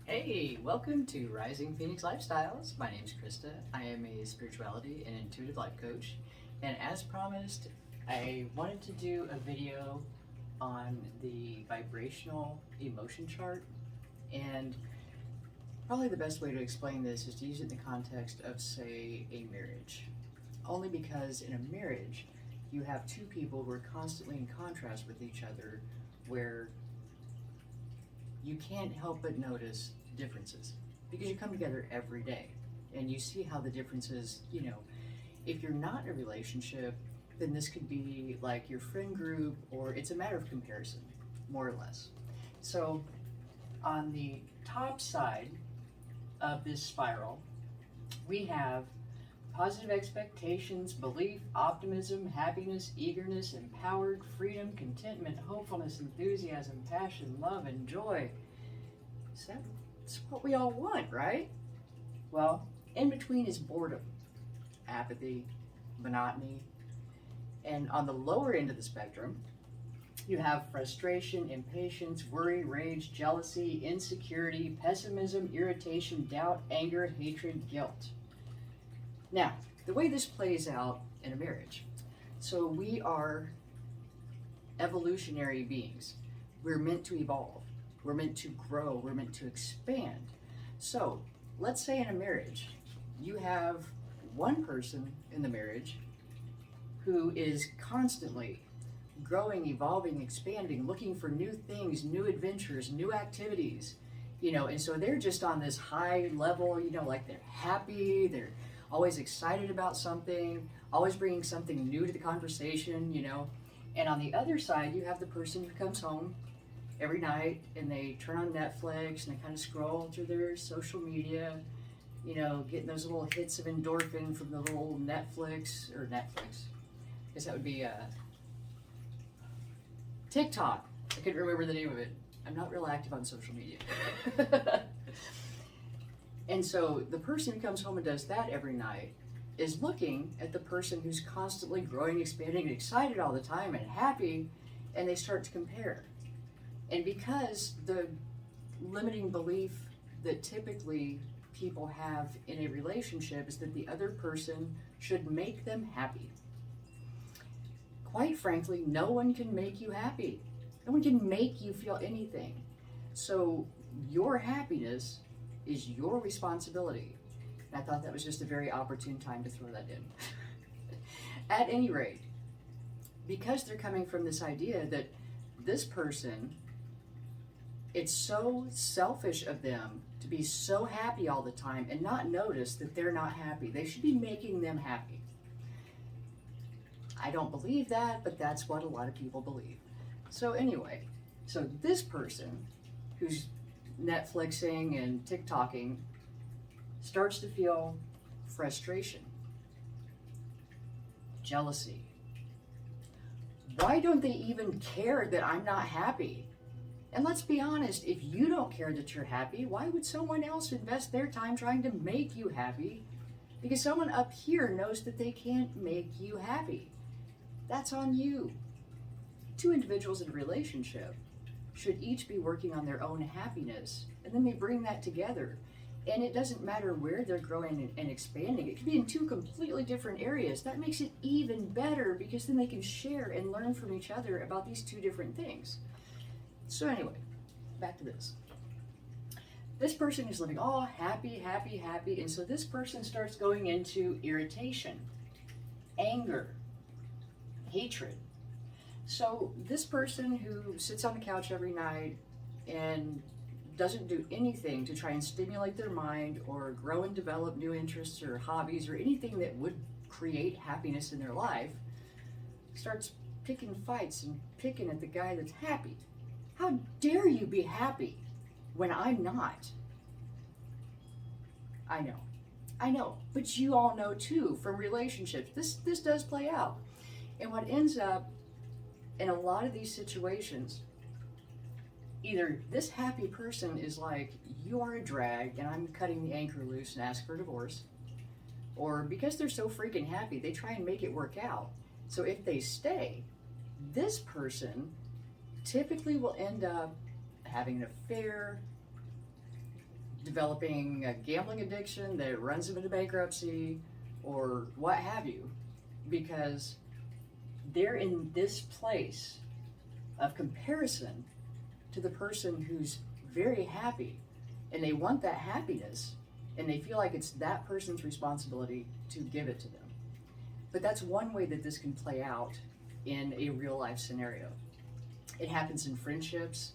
Hey, welcome to Rising Phoenix Lifestyles. My name is Krista. I am a spirituality and intuitive life coach. And as promised, I wanted to do a video on the vibrational emotion chart. And probably the best way to explain this is to use it in the context of, say, a marriage. Only because in a marriage, you have two people who are constantly in contrast with each other, where you can't help but notice differences because you come together every day and you see how the differences, if you're not in a relationship, then this could be like your friend group, or it's a matter of comparison, more or less. So on the top side of this spiral, we have positive expectations, belief, optimism, happiness, eagerness, empowered, freedom, contentment, hopefulness, enthusiasm, passion, love, and joy. So that's what we all want, right? Well, in between is boredom, apathy, monotony. And on the lower end of the spectrum, you have frustration, impatience, worry, rage, jealousy, insecurity, pessimism, irritation, doubt, anger, hatred, guilt. Now, the way this plays out in a marriage, so we are evolutionary beings. We're meant to evolve. We're meant to grow. We're meant to expand. So, let's say in a marriage, you have one person in the marriage who is constantly growing, evolving, expanding, looking for new things, new adventures, new activities, and so they're just on this high level, like they're happy, they're always excited about something, always bringing something new to the conversation, And on the other side, you have the person who comes home every night and they turn on Netflix and they kind of scroll through their social media, getting those little hits of endorphin from the little Netflix. I guess that would be TikTok. I couldn't remember the name of it. I'm not real active on social media. And so the person who comes home and does that every night is looking at the person who's constantly growing, expanding, and excited all the time and happy, and they start to compare. And because the limiting belief that typically people have in a relationship is that the other person should make them happy. Quite frankly, no one can make you happy. No one can make you feel anything. So your happiness is your responsibility. And I thought that was just a very opportune time to throw that in. At any rate, because they're coming from this idea that this person, it's so selfish of them to be so happy all the time and not notice that they're not happy. They should be making them happy. I don't believe that, but that's what a lot of people believe. So anyway, so this person who's Netflixing and TikToking starts to feel frustration, jealousy. Why don't they even care that I'm not happy? And let's be honest, if you don't care that you're happy, why would someone else invest their time trying to make you happy? Because someone up here knows that they can't make you happy. That's on you. Two individuals in a relationship should each be working on their own happiness, and then they bring that together. And it doesn't matter where they're growing and expanding. It could be in two completely different areas. That makes it even better because then they can share and learn from each other about these two different things. So anyway, back to this. This person is living all happy, happy, happy, and so this person starts going into irritation, anger, hatred. So this person who sits on the couch every night and doesn't do anything to try and stimulate their mind or grow and develop new interests or hobbies or anything that would create happiness in their life, starts picking fights and picking at the guy that's happy. How dare you be happy when I'm not? I know, but you all know too from relationships. This does play out. And what ends up in a lot of these situations, either this happy person is like, you are a drag and I'm cutting the anchor loose and ask for divorce, or because they're so freaking happy, they try and make it work out. So if they stay, this person typically will end up having an affair, developing a gambling addiction that runs them into bankruptcy or what have you, because they're in this place of comparison to the person who's very happy, and they want that happiness, and they feel like it's that person's responsibility to give it to them. But that's one way that this can play out in a real life scenario. It happens in friendships,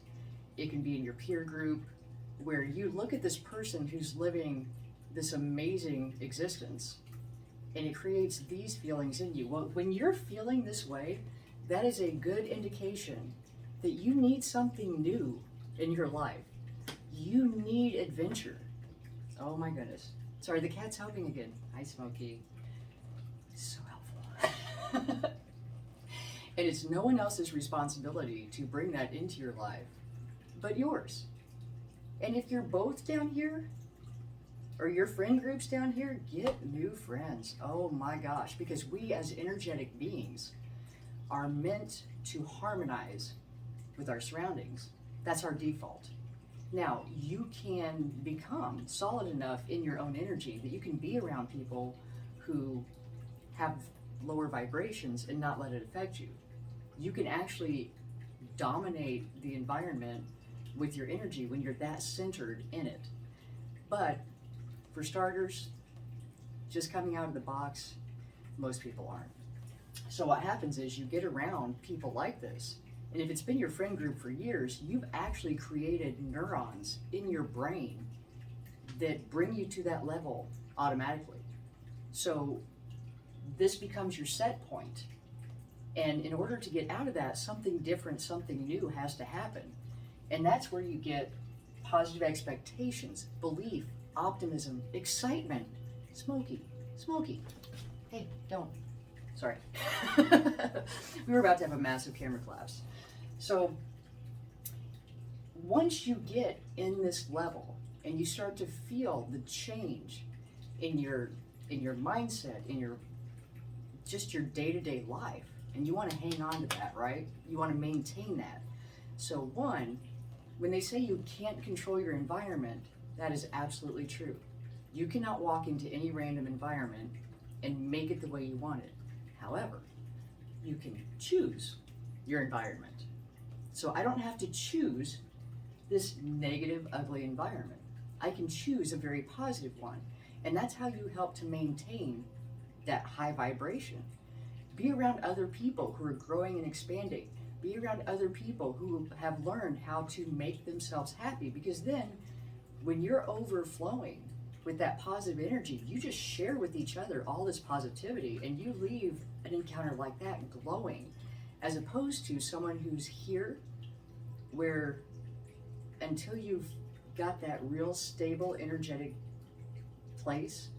it can be in your peer group, where you look at this person who's living this amazing existence, and it creates these feelings in you. Well, when you're feeling this way, that is a good indication that you need something new in your life. You need adventure. Oh my goodness. Sorry, the cat's helping again. Hi, Smokey. So helpful. And it's no one else's responsibility to bring that into your life but yours. And if you're both down here, or your friend group's down here, get new friends. Oh my gosh, because we as energetic beings are meant to harmonize with our surroundings. That's our default. Now, you can become solid enough in your own energy that you can be around people who have lower vibrations and not let it affect you. You can actually dominate the environment with your energy when you're that centered in it. But for starters, just coming out of the box, most people aren't. So what happens is you get around people like this, and if it's been your friend group for years, you've actually created neurons in your brain that bring you to that level automatically. So this becomes your set point. And in order to get out of that, something different, something new has to happen. And that's where you get positive expectations, belief, optimism, excitement. Smokey, Smokey. Hey, don't. Sorry. We were about to have a massive camera collapse. So once you get in this level and you start to feel the change in your mindset, in your just your day-to-day life, and you want to hang on to that, right? You want to maintain that. So one, when they say you can't control your environment, that is absolutely true. You cannot walk into any random environment and make it the way you want it. However, you can choose your environment. So I don't have to choose this negative, ugly environment. I can choose a very positive one. And that's how you help to maintain that high vibration. Be around other people who are growing and expanding. Be around other people who have learned how to make themselves happy, because then when you're overflowing with that positive energy, you just share with each other all this positivity, and you leave an encounter like that glowing, as opposed to someone who's here where until you've got that real stable energetic place,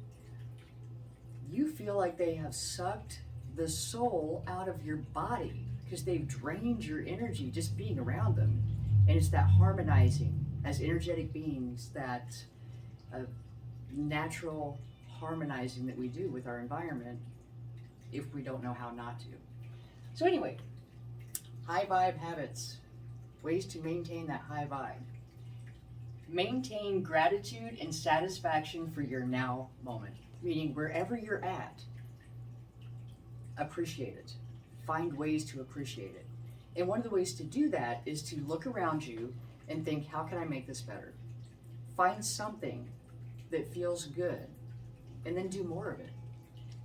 you feel like they have sucked the soul out of your body because they've drained your energy just being around them. And it's that harmonizing as energetic beings, that natural harmonizing that we do with our environment if we don't know how not to. So anyway, high vibe habits, ways to maintain that high vibe. Maintain gratitude and satisfaction for your now moment, meaning wherever you're at, appreciate it. Find ways to appreciate it. And one of the ways to do that is to look around you and think, how can I make this better? Find something that feels good and then do more of it.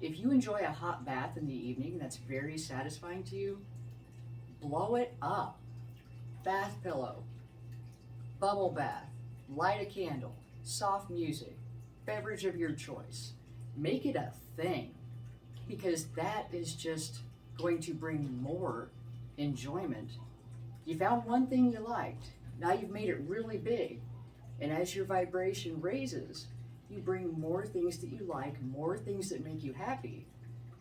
If you enjoy a hot bath in the evening that's very satisfying to you, blow it up. Bath pillow, bubble bath, light a candle, soft music, beverage of your choice. Make it a thing, because that is just going to bring more enjoyment. You found one thing you liked, now you've made it really big, and as your vibration raises, you bring more things that you like, more things that make you happy.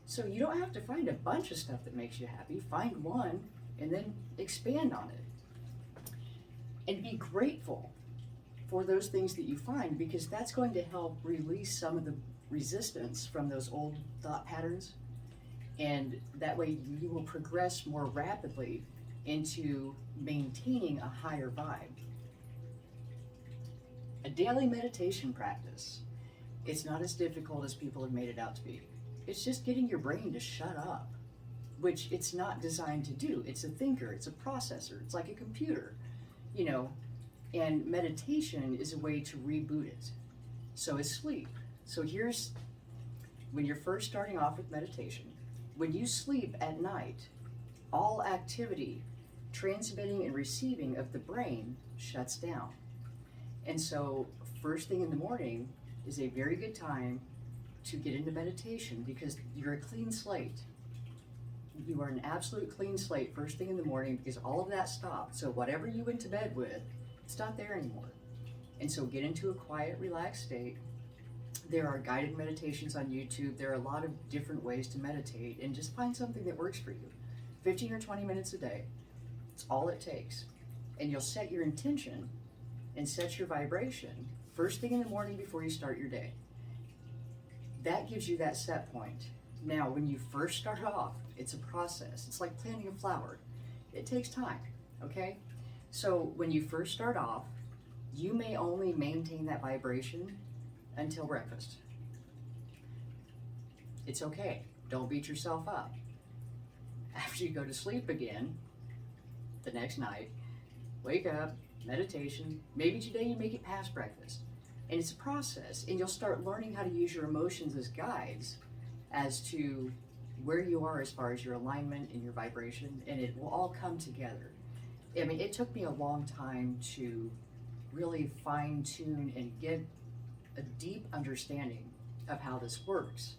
So you don't have to find a bunch of stuff that makes you happy. Find one and then expand on it. And be grateful for those things that you find, because that's going to help release some of the resistance from those old thought patterns. And that way you will progress more rapidly into maintaining a higher vibe. A daily meditation practice. It's not as difficult as people have made it out to be. It's just getting your brain to shut up, which it's not designed to do. It's a thinker, it's a processor, it's like a computer, you know, and meditation is a way to reboot it. So is sleep. So here's when you're first starting off with meditation, when you sleep at night, all activity, transmitting and receiving of the brain shuts down. And so first thing in the morning is a very good time to get into meditation because you're a clean slate. You are an absolute clean slate first thing in the morning because all of that stopped. So whatever you went to bed with, it's not there anymore. And so get into a quiet, relaxed state. There are guided meditations on YouTube. There are a lot of different ways to meditate, and just find something that works for you. 15 or 20 minutes a day. It's all it takes. And you'll set your intention and set your vibration first thing in the morning before you start your day. That gives you that set point. Now, when you first start off, it's a process. It's like planting a flower. It takes time, okay? So when you first start off, you may only maintain that vibration until breakfast. It's okay. Don't beat yourself up. After you go to sleep again, the next night, wake up, meditation. Maybe today you make it past breakfast. And it's a process, and you'll start learning how to use your emotions as guides as to where you are as far as your alignment and your vibration, and it will all come together. I mean, it took me a long time to really fine-tune and get a deep understanding of how this works.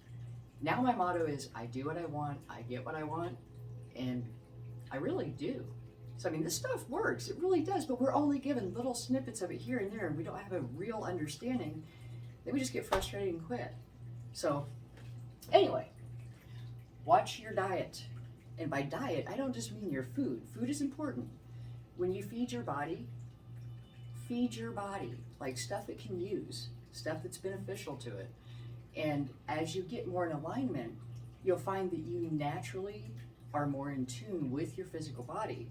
Now my motto is, I do what I want, I get what I want, and I really do. So I mean, this stuff works, it really does, but we're only given little snippets of it here and there, and we don't have a real understanding. Then we just get frustrated and quit. So anyway, watch your diet. And by diet, I don't just mean your food. Food is important. When you feed your body like stuff it can use, stuff that's beneficial to it. And as you get more in alignment, you'll find that you naturally are more in tune with your physical body,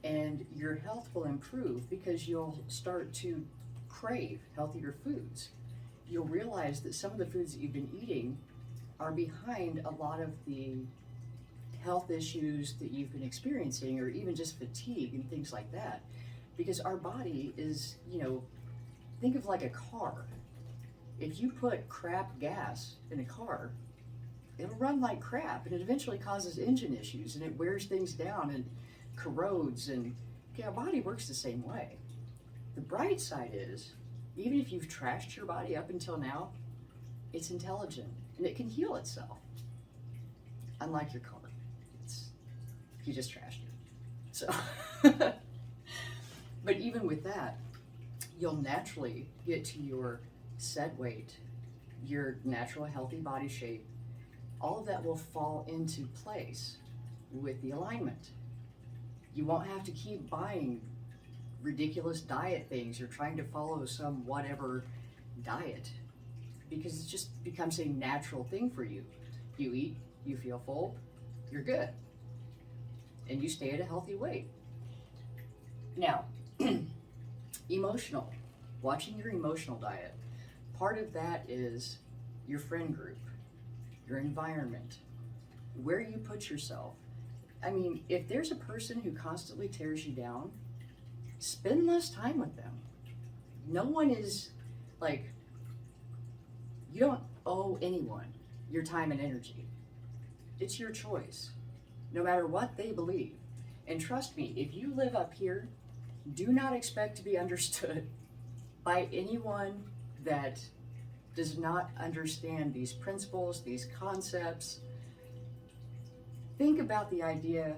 and your health will improve because you'll start to crave healthier foods. You'll realize that some of the foods that you've been eating are behind a lot of the health issues that you've been experiencing, or even just fatigue and things like that. Because our body is, think of like a car. If you put crap gas in a car, it'll run like crap, and it eventually causes engine issues, and it wears things down and corrodes, and our body works the same way. The bright side is, even if you've trashed your body up until now, it's intelligent, and it can heal itself. Unlike your car. You just trashed it. So, but even with that, you'll naturally get to your set weight, your natural healthy body shape. All of that will fall into place with the alignment. You won't have to keep buying ridiculous diet things or trying to follow some whatever diet, because it just becomes a natural thing for you. You eat, you feel full, you're good. And you stay at a healthy weight. Now, emotional, watching your emotional diet. Part of that is your friend group, your environment, where you put yourself. I mean, if there's a person who constantly tears you down, spend less time with them. No one is like, you don't owe anyone your time and energy. It's your choice, no matter what they believe. And trust me, if you live up here, do not expect to be understood by anyone that does not understand these principles, these concepts. Think about the idea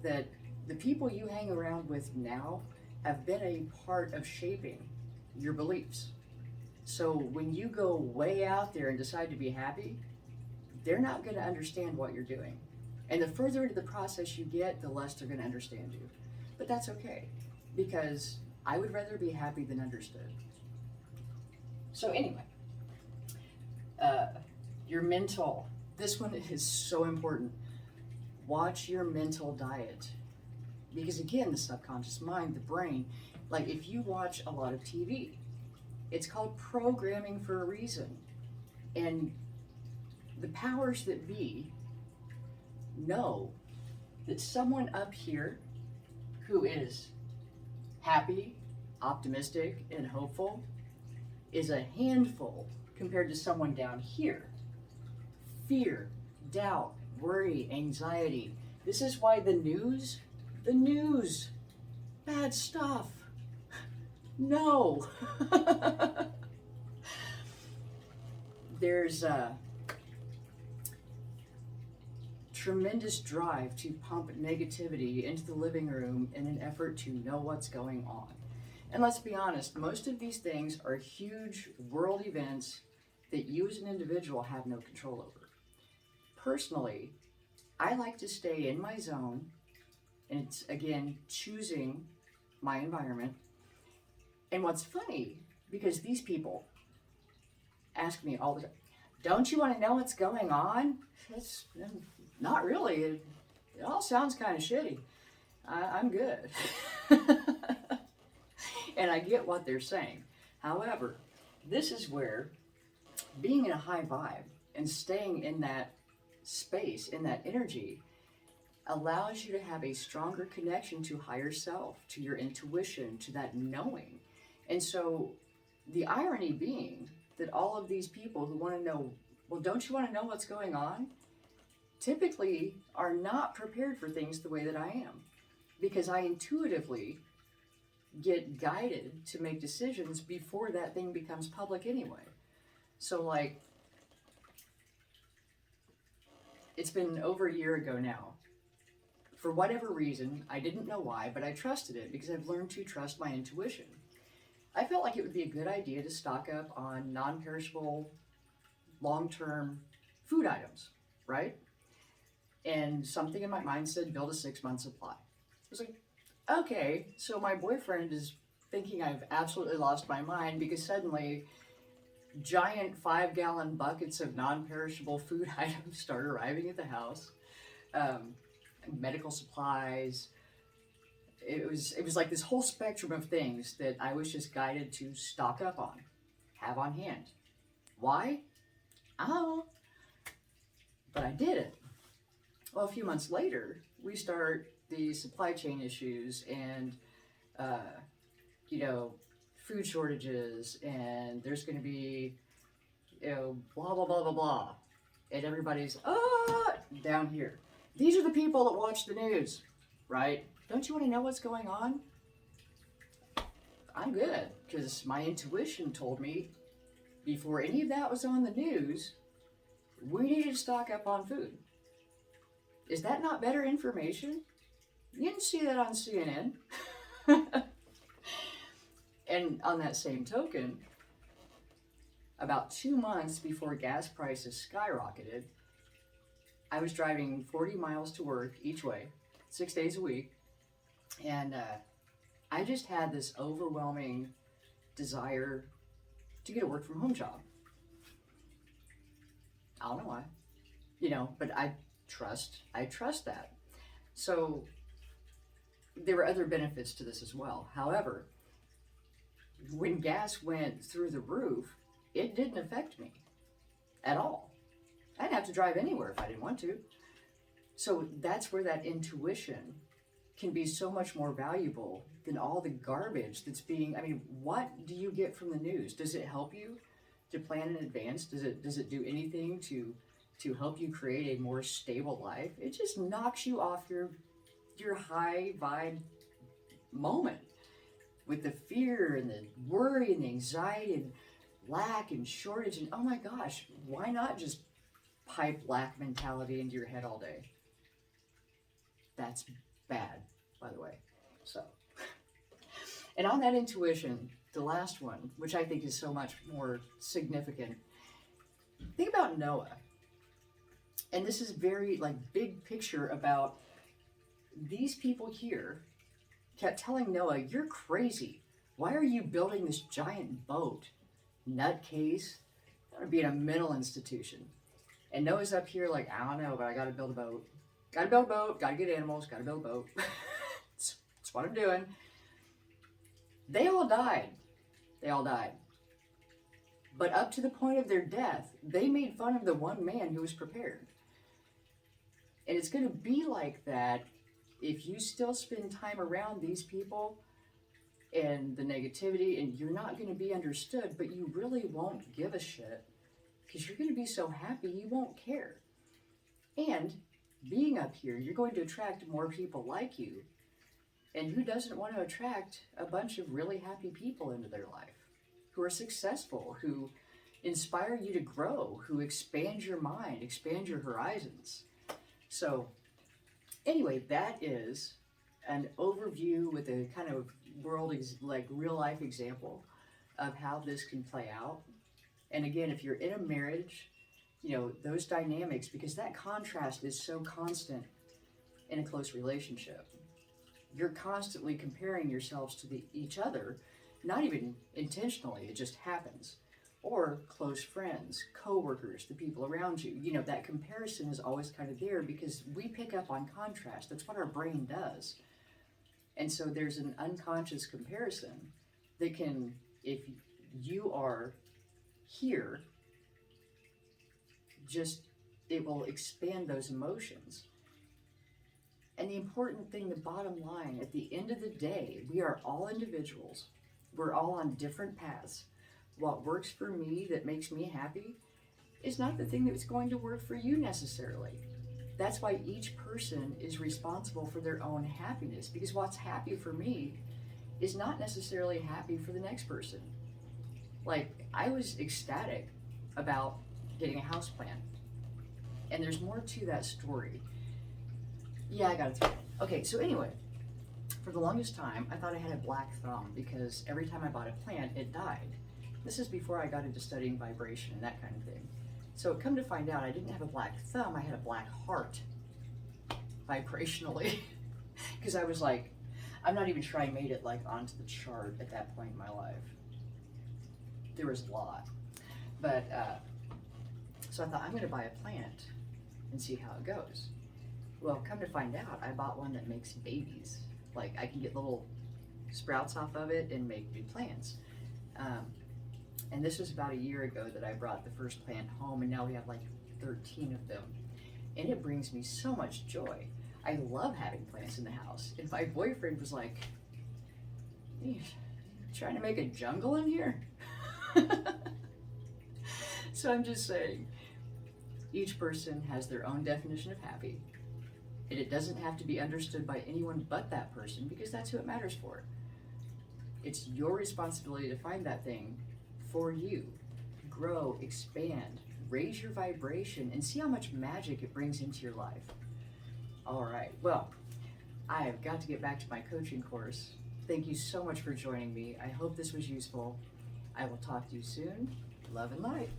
that the people you hang around with now have been a part of shaping your beliefs. So when you go way out there and decide to be happy, they're not going to understand what you're doing. And the further into the process you get, the less they're going to understand you. But that's okay, because I would rather be happy than understood. So anyway, your mental, this one is so important. Watch your mental diet. Because again, the subconscious mind, the brain, like if you watch a lot of TV, It's called programming for a reason. And the powers that be know that someone up here who is happy, optimistic, and hopeful is a handful compared to someone down here. Fear, doubt, worry, anxiety. This is why the news, bad stuff. No. There's a tremendous drive to pump negativity into the living room in an effort to know what's going on. And let's be honest, most of these things are huge world events that you as an individual have no control over. Personally, I like to stay in my zone, and it's, again, choosing my environment. And what's funny, because these people ask me all the time, don't you want to know what's going on? It's not really. It all sounds kind of shitty. I'm good. And I get what they're saying. However, this is where being in a high vibe and staying in that space, in that energy, allows you to have a stronger connection to higher self, to your intuition, to that knowing. And so the irony being that all of these people who want to know, well, don't you want to know what's going on? Typically are not prepared for things the way that I am, because I intuitively get guided to make decisions before that thing becomes public anyway. So like, it's been over a year ago now. For whatever reason, I didn't know why, but I trusted it because I've learned to trust my intuition. I felt like it would be a good idea to stock up on non-perishable, long-term food items, right? And something in my mind said, build a 6-month supply. I was like, okay, so my boyfriend is thinking I've absolutely lost my mind because suddenly giant 5-gallon buckets of non-perishable food items start arriving at the house. Medical supplies. It was like this whole spectrum of things that I was just guided to stock up on, have on hand. Why? I don't know. But I did it. Well, a few months later, we start the supply chain issues and, food shortages, and there's going to be, blah, blah, blah, blah, blah. And everybody's, down here. These are the people that watch the news, right? Don't you want to know what's going on? I'm good, because my intuition told me before any of that was on the news, we needed to stock up on food. Is that not better information? You didn't see that on CNN. And on that same token, about 2 months before gas prices skyrocketed, I was driving 40 miles to work each way, 6 days a week, and I just had this overwhelming desire to get a work from home job. I don't know why, but I trust that. So there were other benefits to this as well. However, when gas went through the roof, it didn't affect me at all. I didn't have to drive anywhere if I didn't want to. So that's where that intuition can be so much more valuable than all the garbage that's what do you get from the news? Does it help you to plan in advance? Does it do anything to help you create a more stable life? It just knocks you off your high vibe moment with the fear and the worry and the anxiety and lack and shortage. And oh my gosh, why not just pipe lack mentality into your head all day? That's bad, by the way. So, and on that intuition, the last one, which I think is so much more significant, think about Noah. And this is very big picture about these people here kept telling Noah, you're crazy. Why are you building this giant boat? Nutcase. That would be in a mental institution. And Noah's up here I don't know, but I gotta build a boat. Gotta build a boat, gotta get animals, gotta build a boat. That's what I'm doing. They all died. But up to the point of their death, they made fun of the one man who was prepared. And it's going to be like that if you still spend time around these people and the negativity, and you're not going to be understood, but you really won't give a shit because you're going to be so happy you won't care. And being up here, you're going to attract more people like you. And who doesn't want to attract a bunch of really happy people into their life who are successful, who inspire you to grow, who expand your mind, expand your horizons? So anyway, that is an overview with a kind of like real life example of how this can play out. And again, if you're in a marriage, you know, those dynamics, because that contrast is so constant in a close relationship. You're constantly comparing yourselves to each other, not even intentionally, it just happens. Or close friends, coworkers, the people around you. You know, that comparison is always kind of there because we pick up on contrast. That's what our brain does. And so there's an unconscious comparison that can, if you are here, it will expand those emotions. And the important thing, the bottom line, at the end of the day, we are all individuals. We're all on different paths. What works for me that makes me happy is not the thing that's going to work for you necessarily. That's why each person is responsible for their own happiness, because what's happy for me is not necessarily happy for the next person. Like, I was ecstatic about getting a house plan, and there's more to that story. Yeah, I got it. Okay, so anyway, for the longest time, I thought I had a black thumb because every time I bought a plant, it died. This is before I got into studying vibration and that kind of thing. So come to find out, I didn't have a black thumb, I had a black heart, vibrationally. Because I was like, I'm not even sure I made it like onto the chart at that point in my life. There was a lot. But, so I thought, I'm gonna buy a plant and see how it goes. Well, come to find out, I bought one that makes babies. Like, I can get little sprouts off of it and make new plants. And this was about a year ago that I brought the first plant home, and now we have like 13 of them. And it brings me so much joy. I love having plants in the house. And my boyfriend was like, "You trying to make a jungle in here?" So I'm just saying, each person has their own definition of happy. And it doesn't have to be understood by anyone but that person, because that's who it matters for. It's your responsibility to find that thing for you. Grow, expand, raise your vibration, and see how much magic it brings into your life. All right, well, I have got to get back to my coaching course. Thank you so much for joining me. I hope this was useful. I will talk to you soon. Love and light.